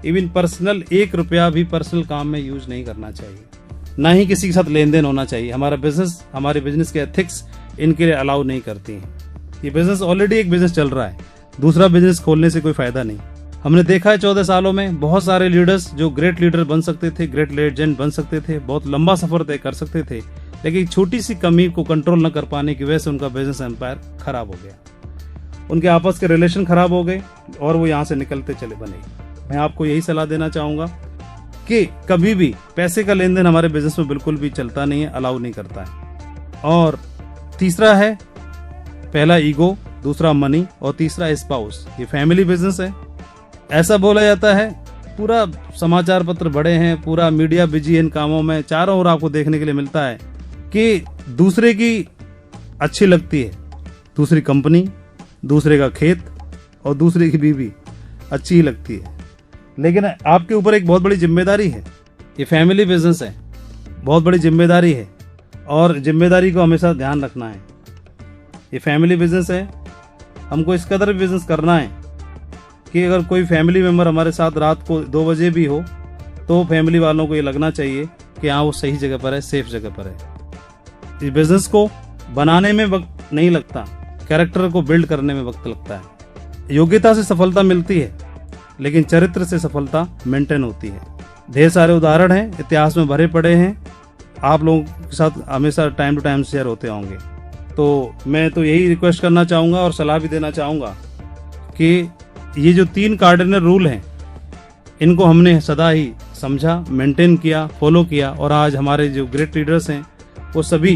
इवन पर्सनल 1 रुपया भी पर्सनल काम में यूज नहीं करना चाहिए। ना ही किसी के साथ लेन देन होना चाहिए। हमारा बिजनेस, हमारे बिजनेस के एथिक्स इनके लिए अलाउ नहीं करती हैं। ये बिजनेस ऑलरेडी एक बिजनेस चल रहा है, दूसरा बिजनेस खोलने से कोई फायदा नहीं। हमने देखा है 14 सालों में बहुत सारे लीडर्स जो ग्रेट लीडर बन सकते थे, ग्रेट लेजेंड बन सकते थे, बहुत लंबा सफर तय कर सकते थे, लेकिन छोटी सी कमी को कंट्रोल न कर पाने की वजह से उनका बिजनेस एम्पायर खराब हो गया। उनके आपस के रिलेशन खराब हो गए और वो यहाँ से निकलते चले बने। मैं आपको यही सलाह देना चाहूंगा कि कभी भी पैसे का लेन देन हमारे बिजनेस में बिल्कुल भी चलता नहीं है, अलाउ नहीं करता है। और तीसरा है, पहला ईगो, दूसरा मनी और तीसरा स्पाउस। ये फैमिली बिजनेस है। ऐसा बोला जाता है, पूरा समाचार पत्र बड़े हैं, पूरा मीडिया बिजी है इन कामों में, चारों ओर आपको देखने के लिए मिलता है कि दूसरे की अच्छी लगती है दूसरी कंपनी, दूसरे का खेत और दूसरे की बीवी अच्छी ही लगती है, लेकिन आपके ऊपर एक बहुत बड़ी जिम्मेदारी है। ये फैमिली बिजनेस है, बहुत बड़ी जिम्मेदारी है और जिम्मेदारी को हमेशा ध्यान रखना है। ये फैमिली बिजनेस है, हमको इस कदर बिजनेस करना है कि अगर कोई फैमिली मेंबर हमारे साथ रात को 2 बजे भी हो तो फैमिली वालों को ये लगना चाहिए कि हाँ वो सही जगह पर है, सेफ जगह पर है। इस बिजनेस को बनाने में वक्त नहीं लगता, कैरेक्टर को बिल्ड करने में वक्त लगता है। योग्यता से सफलता मिलती है, लेकिन चरित्र से सफलता मेंटेन होती है। ढेर सारे उदाहरण हैं, इतिहास में भरे पड़े हैं, आप लोगों के साथ हमेशा टाइम टू टाइम शेयर होते होंगे। तो मैं तो यही रिक्वेस्ट करना चाहूँगा और सलाह भी देना चाहूँगा कि ये जो 3 कार्डिनल रूल हैं, इनको हमने सदा ही समझा, मेंटेन किया, फॉलो किया और आज हमारे जो ग्रेट लीडर्स हैं वो सभी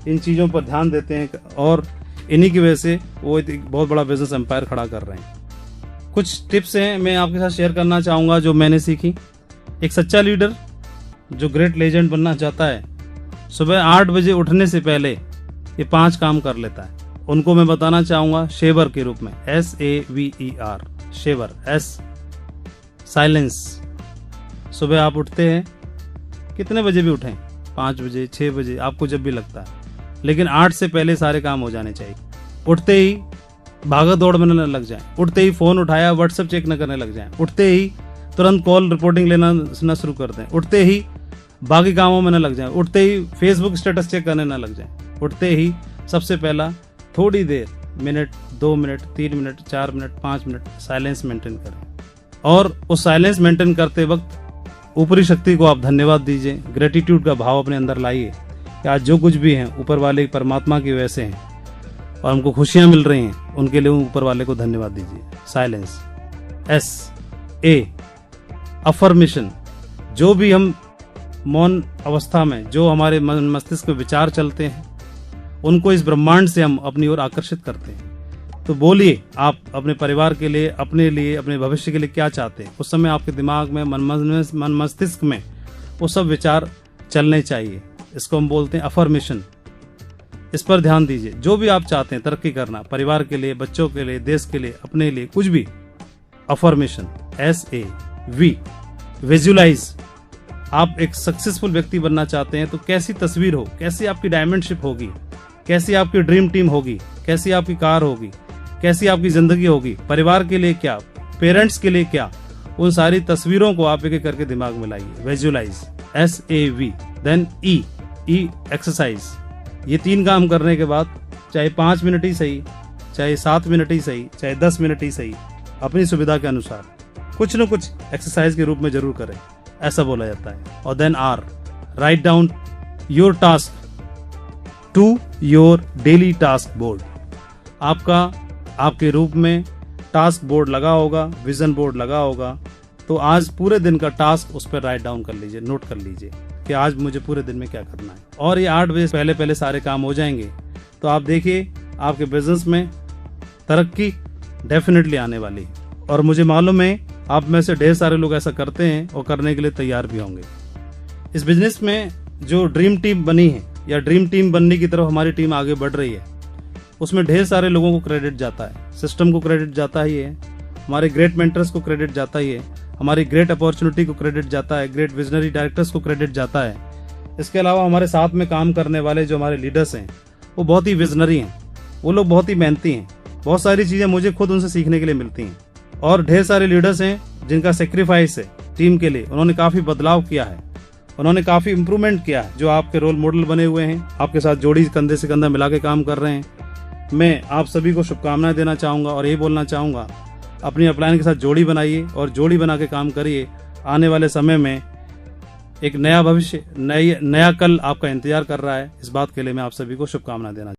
इन चीज़ों पर ध्यान देते हैं और इन्हीं की वजह से वो एक बहुत बड़ा बिजनेस एम्पायर खड़ा कर रहे हैं। कुछ टिप्स हैं मैं आपके साथ शेयर करना चाहूँगा जो मैंने सीखी। एक सच्चा लीडर जो ग्रेट लेजेंड बनना चाहता है, सुबह 8 बजे उठने से पहले ये 5 काम कर लेता है। उनको मैं बताना चाहूँगा शेवर के रूप में, SAVER, शेवर, S, साइलेंस। सुबह आप उठते हैं, कितने बजे भी उठें, 5 बजे, 6 बजे, आपको जब भी लगता है, लेकिन 8 से पहले सारे काम हो जाने चाहिए। उठते ही भागा दौड़ में न लग जाएं, उठते ही फोन उठाया व्हाट्सएप चेक न करने लग जाएं, उठते ही तुरंत कॉल रिपोर्टिंग लेना न शुरू कर दें, उठते ही बाकी कामों में न लग जाएं, उठते ही फेसबुक स्टेटस चेक करने न लग जाएं, उठते ही सबसे पहला थोड़ी देर, minute, 2 minute, 3 minute, 4 minute, 5 minute silence maintain करें। और उस साइलेंस मेंटेन करते वक्त ऊपरी शक्ति को आप धन्यवाद दीजिए, ग्रेटिट्यूड का भाव अपने अंदर लाइए कि आज जो कुछ भी है ऊपर वाले परमात्मा की वजह से है और हमको खुशियां मिल रही हैं, उनके लिए ऊपर वाले को धन्यवाद दीजिए। Silence, SA, affirmation. जो भी हम मौन अवस्था में जो हमारे मस्तिष्क में विचार चलते हैं, उनको इस ब्रह्मांड से हम अपनी ओर आकर्षित करते हैं। तो बोलिए आप अपने परिवार के लिए, अपने लिए, अपने भविष्य के लिए क्या चाहते हैं। उस समय आपके दिमाग में, मन मस्तिष्क में वो सब विचार चलने चाहिए। इसको हम बोलते हैं अफर्मेशन। इस पर ध्यान दीजिए। जो भी आप चाहते हैं तरक्की करना, परिवार के लिए, बच्चों के लिए, देश के लिए, अपने लिए, कुछ भी, अफर्मेशन, SAV। विजुअलाइज। आप एक सक्सेसफुल व्यक्ति बनना चाहते हैं तो कैसी तस्वीर हो, कैसी आपकी डायमंडशिप होगी, कैसी आपकी ड्रीम टीम होगी, कैसी आपकी कार होगी, कैसी आपकी जिंदगी होगी, परिवार के लिए क्या, पेरेंट्स के लिए क्या, उन सारी तस्वीरों को आप एक एक करके दिमाग में लाइए। Visualise, SAV। Then E exercise. ये 3 काम करने के बाद चाहे 5 मिनट ही सही, चाहे 7 मिनट ही सही, चाहे 10 मिनट ही सही, अपनी सुविधा के अनुसार कुछ न कुछ एक्सरसाइज के रूप में जरूर करें, ऐसा बोला जाता है। और then R, write down your task to your daily task board. आपका आपके रूप में टास्क बोर्ड लगा होगा, विजन बोर्ड लगा होगा, तो आज पूरे दिन का टास्क उस पर राइट डाउन कर लीजिए, नोट कर लीजिए कि आज मुझे पूरे दिन में क्या करना है। और ये 8 बजे पहले पहले सारे काम हो जाएंगे तो आप देखिए आपके बिजनेस में तरक्की डेफिनेटली आने वाली है। और मुझे मालूम है आप में से ढेर सारे लोग ऐसा करते हैं और करने के लिए तैयार भी होंगे। इस बिजनेस में जो ड्रीम टीम बनी है या ड्रीम टीम बनने की तरफ हमारी टीम आगे बढ़ रही है, उसमें ढेर सारे लोगों को क्रेडिट जाता है, सिस्टम को क्रेडिट जाता ही है, हमारे ग्रेट मेंटर्स को क्रेडिट जाता ही है, हमारी ग्रेट अपॉर्चुनिटी को क्रेडिट जाता है, ग्रेट विजनरी डायरेक्टर्स को क्रेडिट जाता है। इसके अलावा हमारे साथ में काम करने वाले जो हमारे लीडर्स हैं वो बहुत ही विजनरी हैं, वो लोग बहुत ही मेहनती हैं, बहुत सारी चीजें मुझे खुद उनसे सीखने के लिए मिलती हैं। और ढेर सारे लीडर्स हैं जिनका सेक्रीफाइस है टीम के लिए, उन्होंने काफी बदलाव किया है, उन्होंने काफी इंप्रूवमेंट किया है, जो आपके रोल मॉडल बने हुए हैं, आपके साथ जोड़ी कंधे से कंधा मिला के काम कर रहे हैं। मैं आप सभी को शुभकामनाएं देना चाहूंगा और ये बोलना चाहूंगा अपनी अपलाइन के साथ जोड़ी बनाइए और जोड़ी बना के काम करिए। आने वाले समय में एक नया भविष्य, नया कल आपका इंतजार कर रहा है। इस बात के लिए मैं आप सभी को शुभकामनाएं देना